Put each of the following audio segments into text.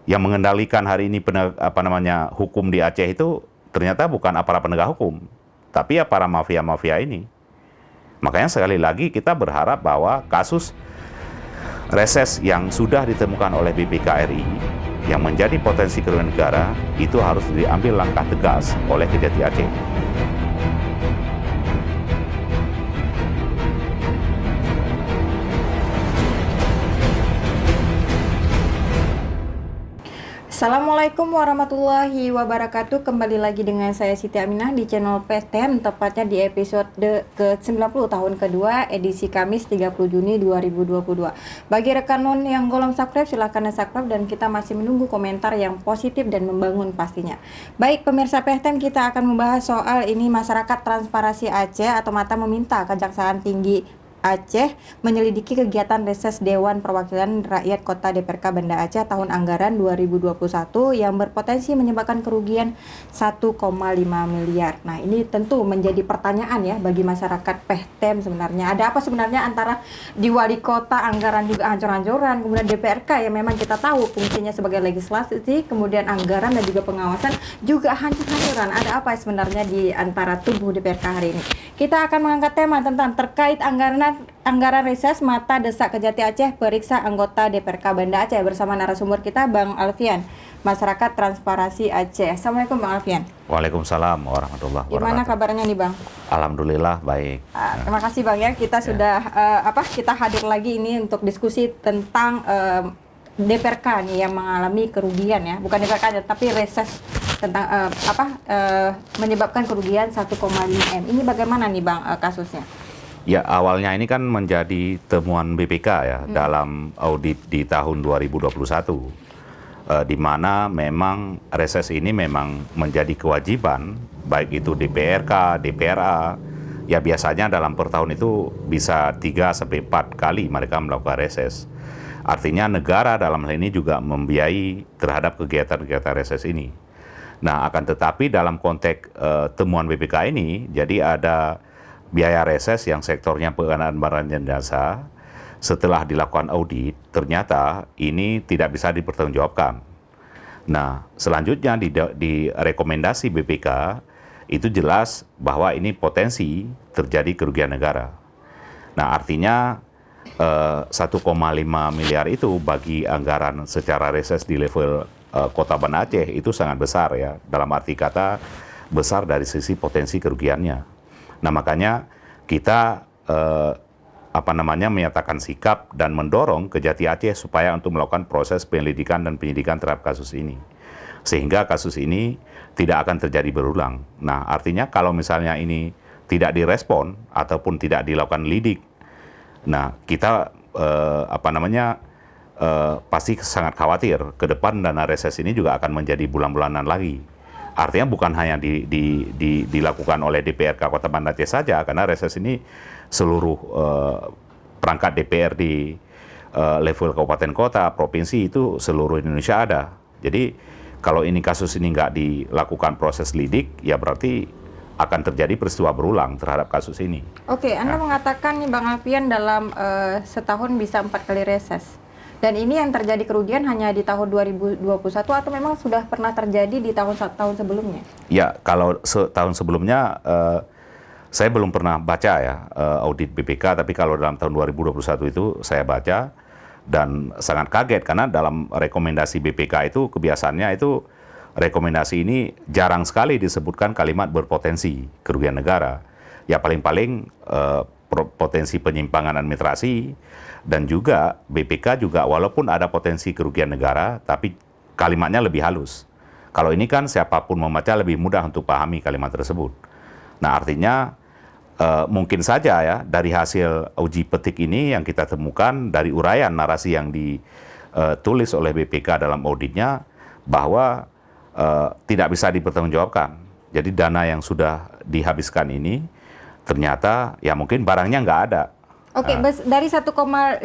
yang mengendalikan hari ini hukum di Aceh itu ternyata bukan aparat penegak hukum, tapi ya para mafia-mafia ini. Makanya sekali lagi kita berharap bahwa kasus reses yang sudah ditemukan oleh BPK RI yang menjadi potensi kerugian negara itu harus diambil langkah tegas oleh Kejati Aceh. Assalamualaikum warahmatullahi wabarakatuh. Kembali lagi dengan saya Siti Aminah di channel PTM, tepatnya di episode ke-90 tahun kedua, edisi Kamis 30 Juni 2022. Bagi rekan non yang belum subscribe, silahkan subscribe, dan kita masih menunggu komentar yang positif dan membangun pastinya. Baik pemirsa PTM, kita akan membahas soal ini masyarakat transparansi Aceh atau MATA meminta Kejaksaan Tinggi Aceh menyelidiki kegiatan reses Dewan Perwakilan Rakyat Kota DPRK Banda Aceh tahun anggaran 2021 yang berpotensi menyebabkan kerugian 1,5 miliar. Nah, ini tentu menjadi pertanyaan ya bagi masyarakat PTM sebenarnya. Ada apa sebenarnya antara di wali kota anggaran juga hancur-hancuran, kemudian DPRK yang memang kita tahu fungsinya sebagai legislasi, kemudian anggaran dan juga pengawasan juga hancur-hancuran. Ada apa sebenarnya di antara tubuh DPRK hari ini? Kita akan mengangkat tema tentang terkait anggaran reses MATA desak Kejati Aceh periksa anggota DPRK Banda Aceh bersama narasumber kita Bang Alfian, Masyarakat Transparansi Aceh. Assalamualaikum Bang Alfian. Waalaikumsalam warahmatullahi wabarakatuh. Gimana kabarnya nih Bang? Alhamdulillah baik. Terima kasih Bang ya, kita sudah kita hadir lagi ini untuk diskusi tentang DPRK nih yang mengalami kerugian ya, bukan DPRK tapi reses tentang menyebabkan kerugian 1,5 M. Ini bagaimana nih Bang kasusnya? Ya, awalnya ini kan menjadi temuan BPK ya dalam audit di tahun 2021, di mana memang reses ini memang menjadi kewajiban baik itu DPRK, DPRA. Ya biasanya dalam per tahun itu bisa 3-4 kali mereka melakukan reses. Artinya negara dalam hal ini juga membiayai terhadap kegiatan-kegiatan reses ini. Nah, akan tetapi dalam konteks temuan BPK ini, jadi ada biaya reses yang sektornya pengadaan barang dan jasa. Setelah dilakukan audit, ternyata ini tidak bisa dipertanggungjawabkan. Nah, selanjutnya di rekomendasi BPK itu jelas bahwa ini potensi terjadi kerugian negara. Nah, artinya 1,5 miliar itu bagi anggaran secara reses di level Kota Banda Aceh itu sangat besar ya, dalam arti kata besar dari sisi potensi kerugiannya. Nah, makanya kita menyatakan sikap dan mendorong Kejati Aceh supaya untuk melakukan proses penyelidikan dan penyidikan terhadap kasus ini, sehingga kasus ini tidak akan terjadi berulang. Nah, artinya kalau misalnya ini tidak direspon ataupun tidak dilakukan lidik, nah kita pasti sangat khawatir ke depan dana reses ini juga akan menjadi bulan-bulanan lagi. Artinya bukan hanya dilakukan oleh DPRK Kota Banda Aceh saja, karena reses ini seluruh perangkat DPR di level kabupaten kota, provinsi itu seluruh Indonesia ada. Jadi kalau ini kasus ini nggak dilakukan proses lidik, ya berarti akan terjadi peristiwa berulang terhadap kasus ini. Oke, Anda mengatakan nih Bang Alfian dalam setahun bisa 4 kali reses. Dan ini yang terjadi kerugian hanya di tahun 2021 atau memang sudah pernah terjadi di tahun sebelumnya? Ya, kalau tahun sebelumnya saya belum pernah baca ya audit BPK, tapi kalau dalam tahun 2021 itu saya baca dan sangat kaget karena dalam rekomendasi BPK itu kebiasaannya itu rekomendasi ini jarang sekali disebutkan kalimat berpotensi kerugian negara. Ya paling-paling potensi penyimpangan administrasi, dan juga BPK juga walaupun ada potensi kerugian negara, tapi kalimatnya lebih halus. Kalau ini kan siapapun membaca lebih mudah untuk pahami kalimat tersebut. Nah, artinya mungkin saja ya dari hasil uji petik ini yang kita temukan dari uraian narasi yang ditulis oleh BPK dalam auditnya bahwa tidak bisa dipertanggungjawabkan. Jadi dana yang sudah dihabiskan ini ternyata ya mungkin barangnya nggak ada. Oke, dari 1,5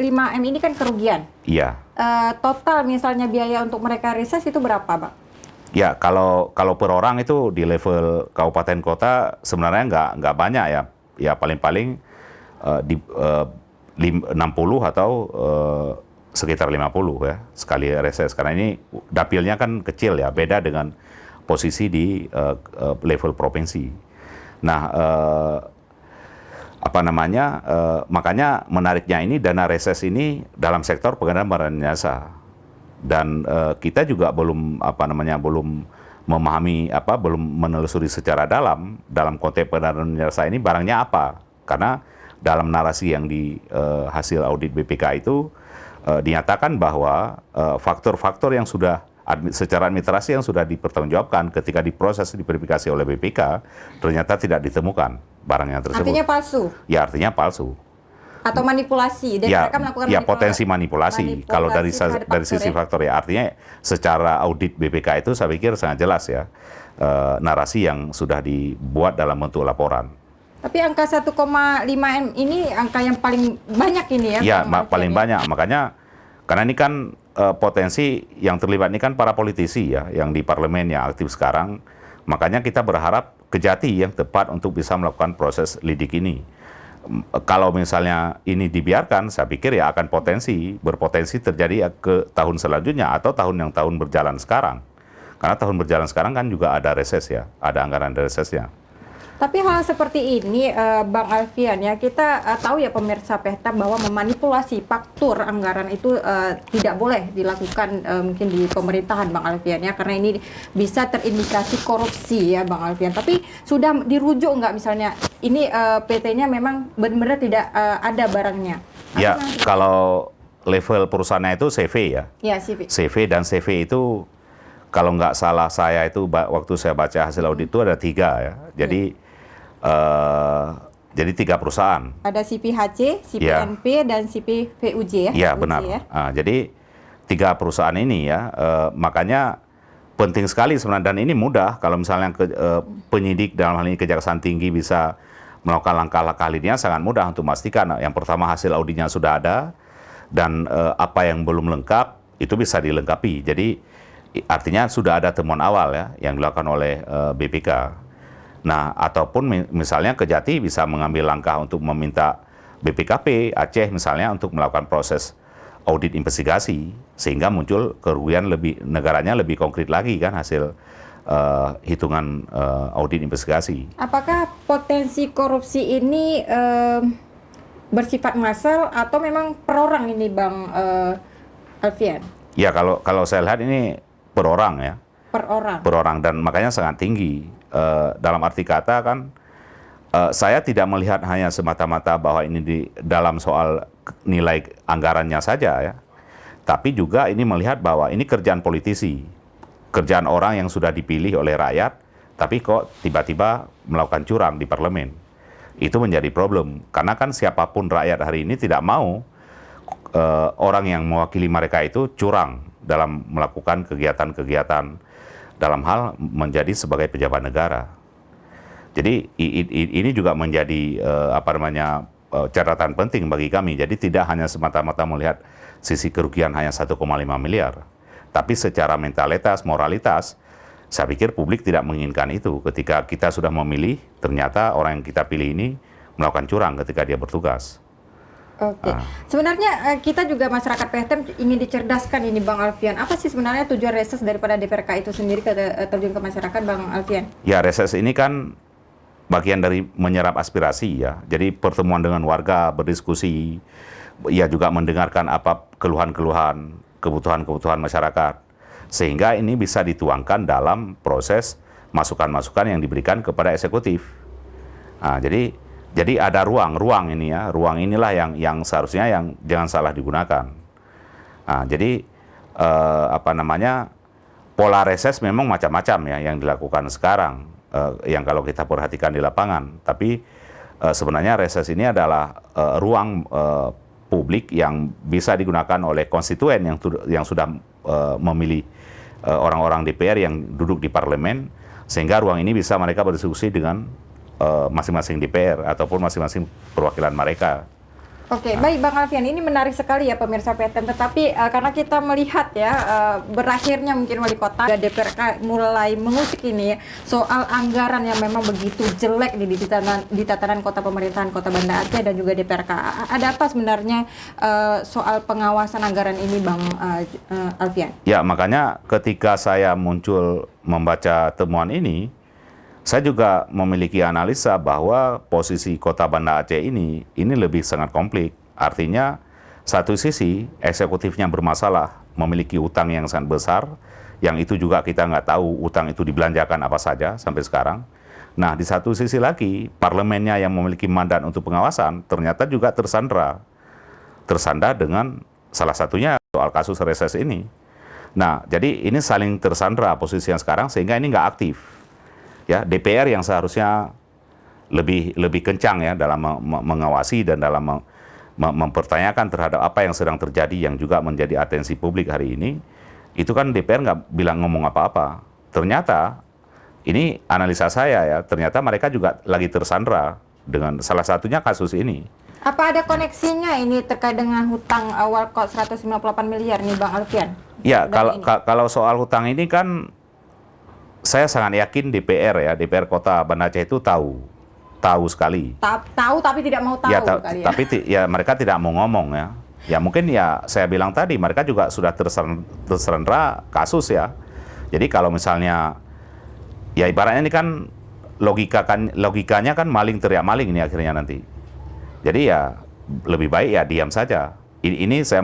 M ini kan kerugian. Iya. Total misalnya biaya untuk mereka reses itu berapa, Bang? Ya, kalau per orang itu di level kabupaten kota sebenarnya nggak banyak ya. Ya paling-paling 60 atau sekitar 50 ya sekali reses, karena ini dapilnya kan kecil ya, beda dengan posisi di level provinsi. Nah, makanya menariknya ini dana reses ini dalam sektor pengadaan barang dan jasa, dan kita juga belum memahami belum menelusuri secara dalam konteks pengadaan dan jasa ini barangnya apa, karena dalam narasi yang di hasil audit BPK itu dinyatakan bahwa faktor-faktor yang sudah secara administrasi yang sudah dipertanggungjawabkan ketika diproses diverifikasi oleh BPK ternyata tidak ditemukan barangnya tersebut. Artinya palsu? Ya, artinya palsu. Atau manipulasi? Dan ya, mereka melakukan potensi manipulasi. Kalau dari sisi faktor ya, artinya secara audit BPK itu saya pikir sangat jelas ya, narasi yang sudah dibuat dalam bentuk laporan. Tapi angka 1,5 M ini angka yang paling banyak ini ya? Ya, paling banyak. Makanya, karena ini kan potensi yang terlibat ini kan para politisi ya, yang di parlemen yang aktif sekarang. Makanya kita berharap Kejati yang tepat untuk bisa melakukan proses lidik ini. Kalau misalnya ini dibiarkan, saya pikir ya akan berpotensi terjadi ke tahun selanjutnya atau tahun berjalan sekarang. Karena tahun berjalan sekarang kan juga ada reses ya, ada anggaran resesnya. Tapi hal seperti ini, Bang Alfian, ya kita tahu ya pemirsa Peta bahwa memanipulasi faktur anggaran itu tidak boleh dilakukan mungkin di pemerintahan, Bang Alfian, ya, karena ini bisa terindikasi korupsi ya, Bang Alfian. Tapi sudah dirujuk nggak misalnya ini PT-nya memang benar-benar tidak ada barangnya? Ya, kalau level perusahaannya itu CV ya. Ya, CV. CV dan CV itu kalau nggak salah saya itu waktu saya baca hasil audit itu ada 3 ya. Jadi 3 perusahaan. Ada CPHC, CPNP, dan CPVUJ ya? Iya, benar. Ya? Jadi 3 perusahaan ini ya, makanya penting sekali sebenarnya, dan ini mudah kalau misalnya penyidik dalam hal ini Kejaksaan Tinggi bisa melakukan langkah-langkah lainnya, sangat mudah untuk memastikan. Yang pertama, hasil auditnya sudah ada, dan apa yang belum lengkap itu bisa dilengkapi. Jadi artinya sudah ada temuan awal ya yang dilakukan oleh BPK. Nah, ataupun misalnya Kejati bisa mengambil langkah untuk meminta BPKP Aceh misalnya untuk melakukan proses audit investigasi, sehingga muncul kerugian negaranya lebih konkret lagi kan hasil hitungan audit investigasi. Apakah potensi korupsi ini bersifat massal atau memang per orang ini, Bang Alfian? Ya, kalau saya lihat ini per orang ya. Per orang, dan makanya sangat tinggi. Dalam arti kata kan, saya tidak melihat hanya semata-mata bahwa ini di dalam soal nilai anggarannya saja ya, tapi juga ini melihat bahwa ini kerjaan politisi, kerjaan orang yang sudah dipilih oleh rakyat, tapi kok tiba-tiba melakukan curang di parlemen. Itu menjadi problem, karena kan siapapun rakyat hari ini tidak mau orang yang mewakili mereka itu curang dalam melakukan kegiatan-kegiatan dalam hal menjadi sebagai pejabat negara. Jadi ini juga menjadi catatan penting bagi kami. Jadi tidak hanya semata-mata melihat sisi kerugian hanya 1,5 miliar, tapi secara mentalitas, moralitas, saya pikir publik tidak menginginkan itu. Ketika kita sudah memilih, ternyata orang yang kita pilih ini melakukan curang ketika dia bertugas. Oke. Sebenarnya kita juga masyarakat PTM ingin dicerdaskan ini, Bang Alfian. Apa sih sebenarnya tujuan reses daripada DPRK itu sendiri terjun ke masyarakat, Bang Alfian? Ya, reses ini kan bagian dari menyerap aspirasi ya. Jadi pertemuan dengan warga, berdiskusi, ya juga mendengarkan apa keluhan-keluhan, kebutuhan-kebutuhan masyarakat. Sehingga ini bisa dituangkan dalam proses masukan-masukan yang diberikan kepada eksekutif. Nah, jadi ada ruang ini ya, ruang inilah yang seharusnya yang jangan salah digunakan. Nah, jadi pola reses memang macam-macam ya yang dilakukan sekarang, yang kalau kita perhatikan di lapangan. Tapi sebenarnya reses ini adalah ruang publik yang bisa digunakan oleh konstituen yang sudah memilih orang-orang DPR yang duduk di parlemen, sehingga ruang ini bisa mereka berdiskusi dengan masing-masing DPR ataupun masing-masing perwakilan mereka. Oke, baik Bang Alfian, ini menarik sekali ya pemirsa PTN, tetapi karena kita melihat ya berakhirnya mungkin wali kota DPRK mulai mengusik ini ya, soal anggaran yang memang begitu jelek di tatanan kota pemerintahan Kota Banda Aceh dan juga DPRK. Ada apa sebenarnya soal pengawasan anggaran ini Bang Alfian? Ya, makanya ketika saya muncul membaca temuan ini, saya juga memiliki analisa bahwa posisi Kota Banda Aceh ini lebih sangat komplik. Artinya, satu sisi eksekutifnya bermasalah, memiliki utang yang sangat besar, yang itu juga kita nggak tahu utang itu dibelanjakan apa saja sampai sekarang. Nah, di satu sisi lagi, parlemennya yang memiliki mandat untuk pengawasan ternyata juga tersandra dengan salah satunya soal kasus reses ini. Nah, jadi ini saling tersandra posisi yang sekarang sehingga ini nggak aktif. Ya, DPR yang seharusnya lebih kencang ya dalam mengawasi dan dalam mempertanyakan terhadap apa yang sedang terjadi yang juga menjadi atensi publik hari ini, itu kan DPR nggak bilang ngomong apa-apa. Ternyata ini analisa saya ya, ternyata mereka juga lagi tersandra dengan salah satunya kasus ini. Apa ada koneksinya ini terkait dengan hutang Walcott 158 miliar nih Bang Alfian? Ya, kalau soal hutang ini kan saya sangat yakin DPR Kota Banda Aceh itu tahu sekali. Tahu tapi tidak mau tahu Ya, kali ya. tapi ya mereka tidak mau ngomong ya. Ya mungkin ya saya bilang tadi mereka juga sudah tersandra kasus ya. Jadi kalau misalnya ya ibaratnya ini kan logikanya kan maling teriak maling ini akhirnya nanti. Jadi ya lebih baik ya diam saja. Ini saya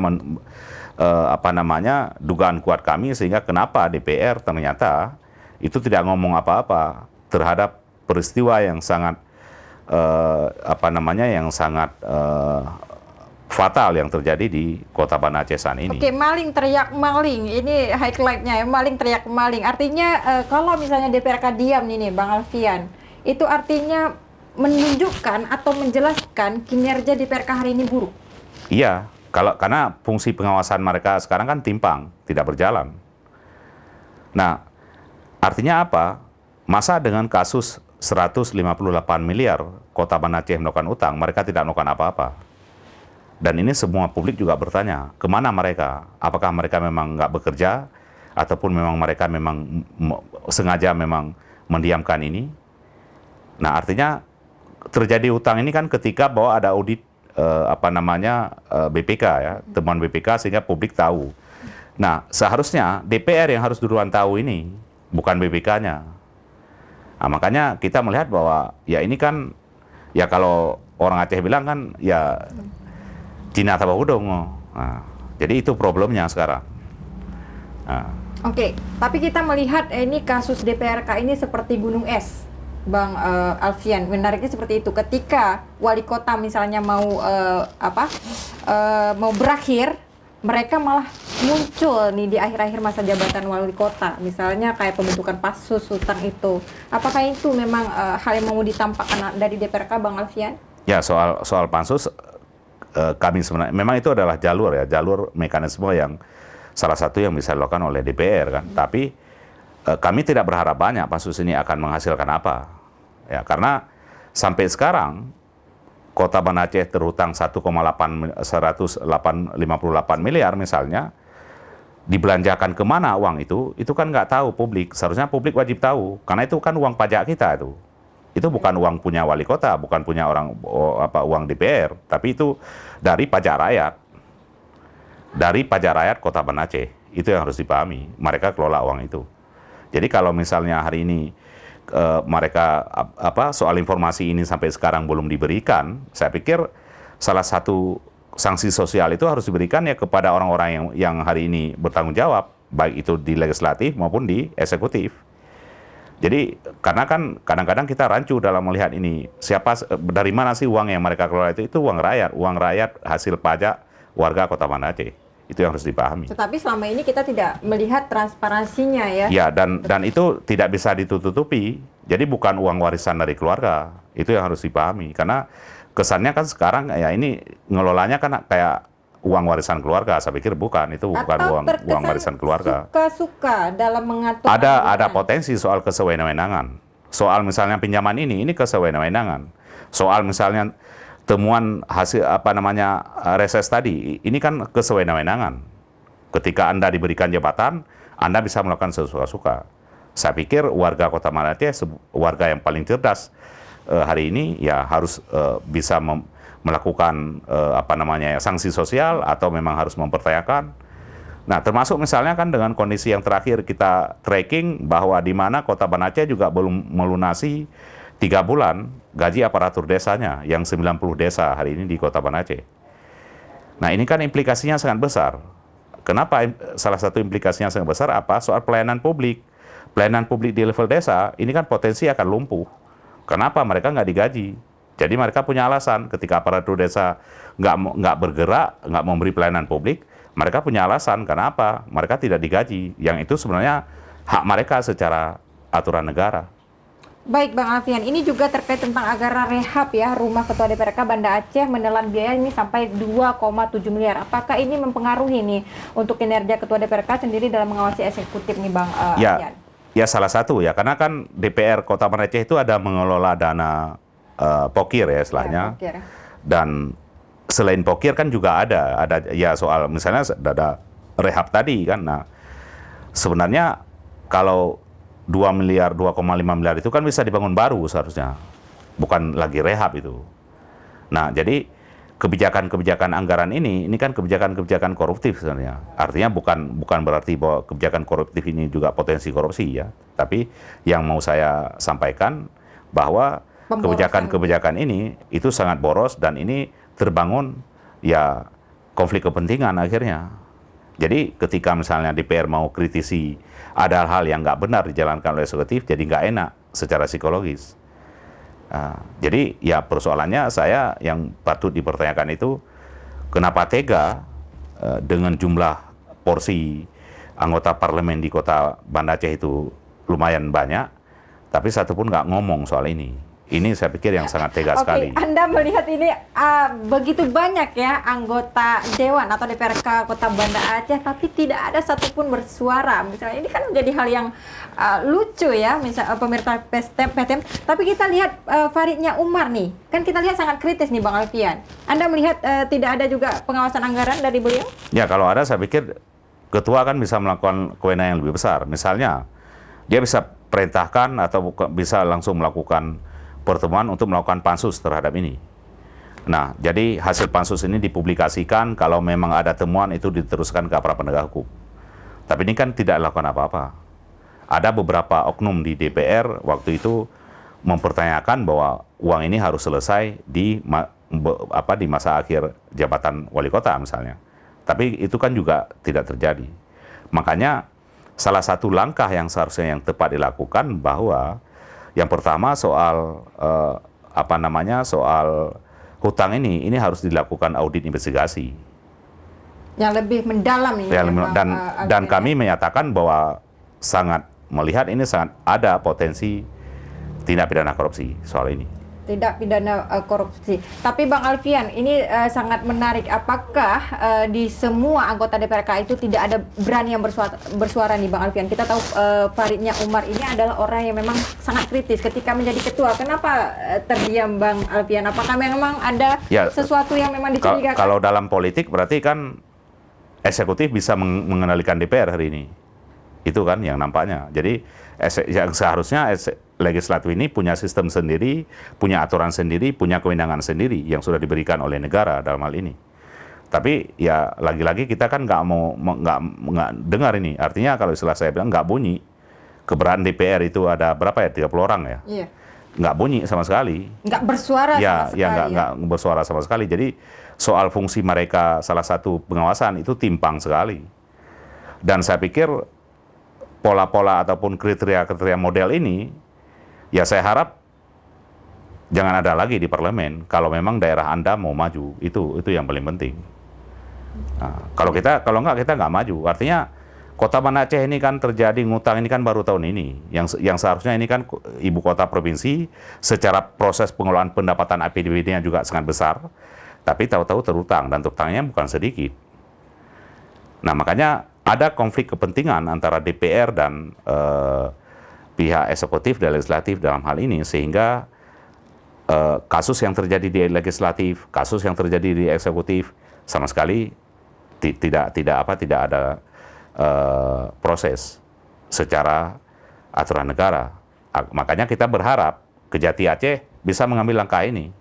dugaan kuat kami sehingga kenapa DPR ternyata itu tidak ngomong apa-apa terhadap peristiwa yang sangat fatal yang terjadi di Kota Banda Aceh ini. Oke, maling teriak maling. Ini highlight-nya ya, maling teriak maling. Artinya kalau misalnya DPRK diam nih Bang Alfian, itu artinya menunjukkan atau menjelaskan kinerja DPRK hari ini buruk. Iya, karena fungsi pengawasan mereka sekarang kan timpang, tidak berjalan. Nah, artinya apa? Masa dengan kasus 158 miliar Kota Banda Aceh melakukan utang, mereka tidak melakukan apa-apa. Dan ini semua publik juga bertanya, kemana mereka? Apakah mereka memang nggak bekerja? Ataupun memang mereka sengaja mendiamkan ini? Nah, artinya terjadi utang ini kan ketika bahwa ada audit BPK ya, temuan BPK sehingga publik tahu. Nah, seharusnya DPR yang harus duluan tahu ini, bukan BPK-nya. Nah, makanya kita melihat bahwa ya ini kan, ya kalau orang Aceh bilang kan, ya Cina tabahudong. Nah, jadi itu problemnya sekarang. Nah. Oke, tapi kita melihat ini kasus DPRK ini seperti gunung es, Bang Alfian. Menariknya seperti itu. Ketika wali kota misalnya mau berakhir, mereka malah muncul nih di akhir-akhir masa jabatan wali kota, misalnya kayak pembentukan pansus hutang itu. Apakah itu memang hal yang mau ditampakkan dari DPRK, Bang Alfian? Ya, soal pansus kami sebenarnya memang itu adalah jalur mekanisme yang salah satu yang bisa dilakukan oleh DPR kan. Tapi kami tidak berharap banyak pansus ini akan menghasilkan apa. Ya, karena sampai sekarang Kota Banda Aceh terhutang 158 miliar misalnya, dibelanjakan kemana uang itu kan nggak tahu publik. Seharusnya publik wajib tahu, karena itu kan uang pajak kita itu. Itu bukan uang punya wali kota, bukan punya uang DPR, tapi itu dari pajak rakyat. Dari pajak rakyat Kota Banda Aceh. Itu yang harus dipahami. Mereka kelola uang itu. Jadi kalau misalnya hari ini mereka soal informasi ini sampai sekarang belum diberikan, saya pikir salah satu sanksi sosial itu harus diberikan ya kepada orang-orang yang hari ini bertanggung jawab, baik itu di legislatif maupun di eksekutif. Jadi karena kan kadang-kadang kita rancu dalam melihat ini, dari mana sih uang yang mereka kelola itu uang rakyat hasil pajak warga Kota Banda Aceh. Itu yang harus dipahami. Tetapi selama ini kita tidak melihat transparansinya ya. Ya, dan itu tidak bisa ditutupi. Jadi bukan uang warisan dari keluarga. Itu yang harus dipahami. Karena kesannya kan sekarang ya ini ngelolanya kan kayak uang warisan keluarga. Saya pikir bukan. Itu bukan uang warisan keluarga. Suka-suka dalam mengatur. Ada potensi soal kesewenang-wenangan. Soal misalnya pinjaman ini kesewenang-wenangan. Soal misalnya temuan hasil reses tadi, ini kan kesewenang-wenangan. Ketika Anda diberikan jabatan, Anda bisa melakukan sesuka-suka. Saya pikir warga Kota Banda Aceh, warga yang paling cerdas hari ini ya harus bisa melakukan sanksi sosial atau memang harus mempertanyakan. Nah, termasuk misalnya kan dengan kondisi yang terakhir kita tracking bahwa di mana Kota Banda Aceh juga belum melunasi 3 bulan gaji aparatur desanya yang 90 desa hari ini di Kota Banda Aceh. Nah, ini kan implikasinya sangat besar. Kenapa salah satu implikasinya sangat besar apa? Soal pelayanan publik. Pelayanan publik di level desa ini kan potensi akan lumpuh. Kenapa? Mereka nggak digaji. Jadi mereka punya alasan ketika aparatur desa nggak bergerak, nggak memberi pelayanan publik, mereka punya alasan. Kenapa? Mereka tidak digaji. Yang itu sebenarnya hak mereka secara aturan negara. Baik Bang Alfian, ini juga terkait tentang anggaran rehab ya, rumah Ketua DPRK Banda Aceh menelan biaya ini sampai 2,7 miliar. Apakah ini mempengaruhi nih untuk kinerja Ketua DPRK sendiri dalam mengawasi eksekutif nih Bang Alfian? Ya salah satu ya, karena kan DPR Kota Banda Aceh itu ada mengelola dana pokir ya istilahnya. Ya, dan selain pokir kan juga ada ya soal misalnya ada rehab tadi kan. Nah, sebenarnya kalau 2 miliar, 2,5 miliar itu kan bisa dibangun baru seharusnya. Bukan lagi rehab itu. Nah, jadi kebijakan-kebijakan anggaran ini kan kebijakan-kebijakan koruptif sebenarnya. Artinya bukan berarti bahwa kebijakan koruptif ini juga potensi korupsi ya. Tapi yang mau saya sampaikan bahwa kebijakan-kebijakan ini itu sangat boros dan ini terbangun ya konflik kepentingan akhirnya. Jadi ketika misalnya DPR mau kritisi ada hal yang nggak benar dijalankan oleh eksekutif, jadi nggak enak secara psikologis. Jadi ya persoalannya saya yang patut dipertanyakan itu kenapa tega dengan jumlah porsi anggota parlemen di Kota Banda Aceh itu lumayan banyak, tapi satupun nggak ngomong soal ini. Ini saya pikir yang sangat tega sekali. Anda melihat ini begitu banyak ya anggota Dewan atau DPRK Kota Banda Aceh, tapi tidak ada satupun bersuara. Misalnya ini kan menjadi hal yang lucu ya, misalnya pemerintah PTM. Tapi kita lihat Faridnya Umar nih, kan kita lihat sangat kritis nih Bang Alfian. Anda melihat tidak ada juga pengawasan anggaran dari beliau? Ya kalau ada saya pikir ketua kan bisa melakukan kewenangan yang lebih besar. Misalnya dia bisa perintahkan atau bisa langsung melakukan pertemuan untuk melakukan pansus terhadap ini. Nah, jadi hasil pansus ini dipublikasikan, kalau memang ada temuan itu diteruskan ke aparat penegak hukum. Tapi ini kan tidak lakukan apa-apa. Ada beberapa oknum di DPR waktu itu mempertanyakan bahwa uang ini harus selesai di masa akhir jabatan wali kota misalnya. Tapi itu kan juga tidak terjadi. Makanya salah satu langkah yang seharusnya yang tepat dilakukan bahwa yang pertama soal soal hutang ini harus dilakukan audit investigasi yang lebih mendalam nih. Dan kami menyatakan bahwa sangat melihat ini sangat ada potensi tindak pidana korupsi soal ini. Tidak pidana korupsi. Tapi Bang Alfian, ini sangat menarik. Apakah di semua anggota DPRK itu tidak ada berani yang bersuara nih Bang Alfian? Kita tahu Faridnya Umar ini adalah orang yang memang sangat kritis ketika menjadi ketua. Kenapa terdiam Bang Alfian? Apakah memang ada sesuatu yang memang dicurigakan? Kalau dalam politik berarti kan eksekutif bisa mengendalikan DPR hari ini. Itu kan yang nampaknya. Jadi yang seharusnya legislatif ini punya sistem sendiri, punya aturan sendiri, punya kewenangan sendiri yang sudah diberikan oleh negara dalam hal ini. Tapi ya lagi-lagi kita kan nggak dengar ini. Artinya kalau istilah saya bilang nggak bunyi. Keberadaan DPR itu ada berapa ya? 30 orang ya? Iya. Nggak bunyi sama sekali. Nggak bersuara sama sekali. Nggak bersuara sama sekali. Jadi soal fungsi mereka salah satu pengawasan itu timpang sekali. Dan saya pikir pola-pola ataupun kriteria-kriteria model ini, ya saya harap jangan ada lagi di parlemen kalau memang daerah Anda mau maju. Itu yang paling penting. Nah, kalau nggak kita nggak maju. Artinya Kota Banda Aceh ini kan terjadi ngutang ini kan baru tahun ini. Yang seharusnya ini kan ibu kota provinsi, secara proses pengelolaan pendapatan APBD-nya juga sangat besar, tapi tahu-tahu terutang dan terutangnya bukan sedikit. Nah makanya ada konflik kepentingan antara DPR dan pihak eksekutif dan legislatif dalam hal ini, sehingga kasus yang terjadi di legislatif, kasus yang terjadi di eksekutif sama sekali tidak ada proses secara aturan negara. Makanya kita berharap Kejati Aceh bisa mengambil langkah ini.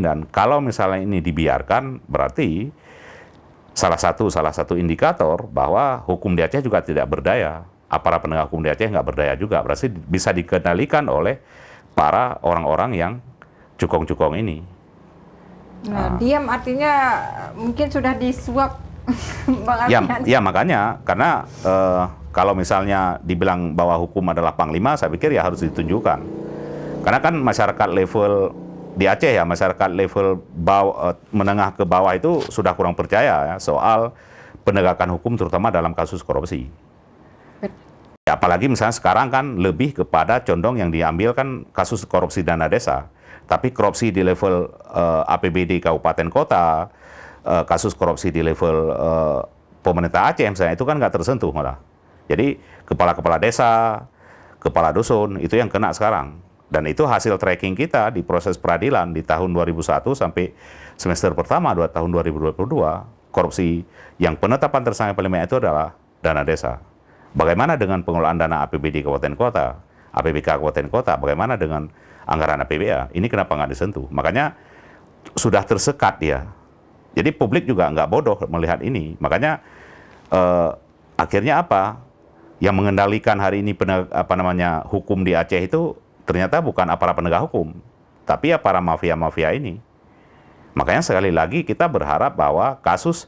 Dan kalau misalnya ini dibiarkan, berarti salah satu indikator bahwa hukum di Aceh juga tidak berdaya. Aparat penegak hukum di Aceh nggak berdaya juga. Berarti bisa dikendalikan oleh para orang-orang yang cukong-cukong ini. Nah, diam artinya mungkin sudah disuap Bang Alfian. Ya makanya, karena kalau misalnya dibilang bahwa hukum adalah panglima, saya pikir ya harus ditunjukkan. Karena kan masyarakat level di Aceh ya, masyarakat level menengah ke bawah itu sudah kurang percaya ya, soal penegakan hukum terutama dalam kasus korupsi. Ya, apalagi misalnya sekarang kan lebih kepada condong yang diambil kan kasus korupsi dana desa. Tapi korupsi di level APBD kabupaten kota, kasus korupsi di level pemerintah Aceh misalnya, itu kan nggak tersentuh malah. Jadi kepala-kepala desa, kepala dusun, itu yang kena sekarang. Dan itu hasil tracking kita di proses peradilan di tahun 2001 sampai semester pertama tahun 2022, korupsi yang penetapan tersangka paling banyak itu adalah dana desa. Bagaimana dengan pengelolaan dana APBD kabupaten kota, APBK kabupaten kota, bagaimana dengan anggaran APBA? Ini kenapa nggak disentuh? Makanya sudah tersekat dia. Jadi publik juga nggak bodoh melihat ini. Makanya akhirnya apa? Yang mengendalikan hari ini hukum di Aceh itu ternyata bukan aparat penegak hukum, tapi ya para mafia-mafia ini. Makanya sekali lagi kita berharap bahwa kasus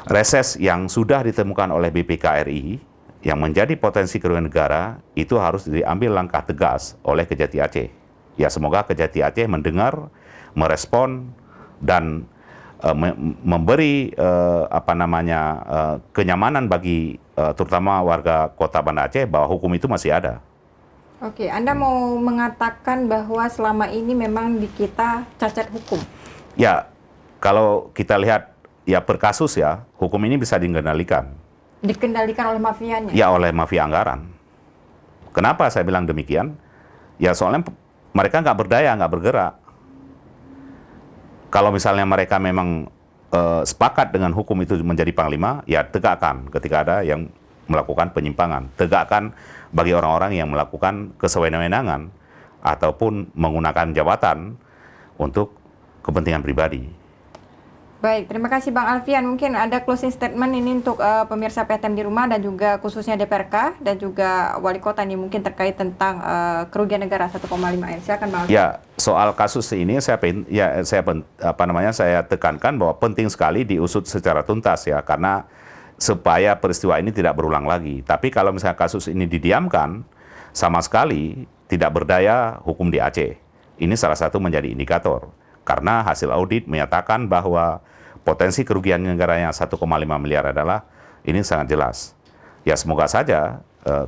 reses yang sudah ditemukan oleh BPK RI yang menjadi potensi kerugian negara itu harus diambil langkah tegas oleh Kejati Aceh. Ya semoga Kejati Aceh mendengar, merespon dan memberi kenyamanan bagi terutama warga Kota Banda Aceh bahwa hukum itu masih ada. Oke, Anda mau mengatakan bahwa selama ini memang di kita cacat hukum? Ya, kalau kita lihat ya per kasus ya, hukum ini bisa dikendalikan. Dikendalikan oleh mafianya? Ya, oleh mafia anggaran. Kenapa saya bilang demikian? Ya soalnya mereka nggak berdaya, nggak bergerak. Kalau misalnya mereka memang sepakat dengan hukum itu menjadi panglima, ya tegakkan ketika ada yang melakukan penyimpangan. Tegakkan bagi orang-orang yang melakukan kesewenang-wenangan ataupun menggunakan jabatan untuk kepentingan pribadi. Baik, terima kasih Bang Alfian. Mungkin ada closing statement ini untuk pemirsa PTM di rumah dan juga khususnya DPRK dan juga Wali Kota ini mungkin terkait tentang kerugian negara 1,5 M. Silakan Bang Alfian. Ya, soal kasus ini saya tekankan bahwa penting sekali diusut secara tuntas ya, karena supaya peristiwa ini tidak berulang lagi. Tapi kalau misalnya kasus ini didiamkan, sama sekali tidak berdaya hukum di Aceh. Ini salah satu menjadi indikator. Karena hasil audit menyatakan bahwa potensi kerugian negaranya 1,5 miliar adalah ini sangat jelas. Ya semoga saja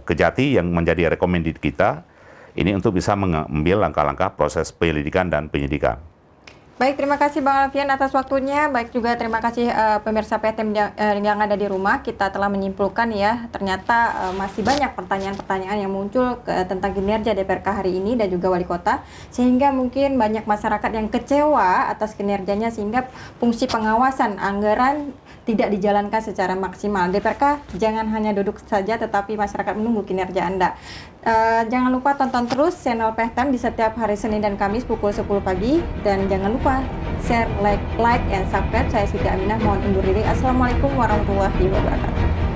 Kejati yang menjadi recommended kita ini untuk bisa mengambil langkah-langkah proses penyelidikan dan penyidikan. Baik, terima kasih Bang Alfian atas waktunya. Baik juga terima kasih pemirsa PTM yang ada di rumah. Kita telah menyimpulkan ya, ternyata masih banyak pertanyaan-pertanyaan yang muncul tentang kinerja DPRK hari ini dan juga Wali Kota. Sehingga mungkin banyak masyarakat yang kecewa atas kinerjanya sehingga fungsi pengawasan anggaran tidak dijalankan secara maksimal. DPRK jangan hanya duduk saja tetapi masyarakat menunggu kinerja Anda. Jangan lupa tonton terus channel PTM di setiap hari Senin dan Kamis pukul 10 pagi. Dan jangan lupa share, like, and subscribe. Saya Siti Aminah, mohon undur diri. Assalamualaikum warahmatullahi wabarakatuh.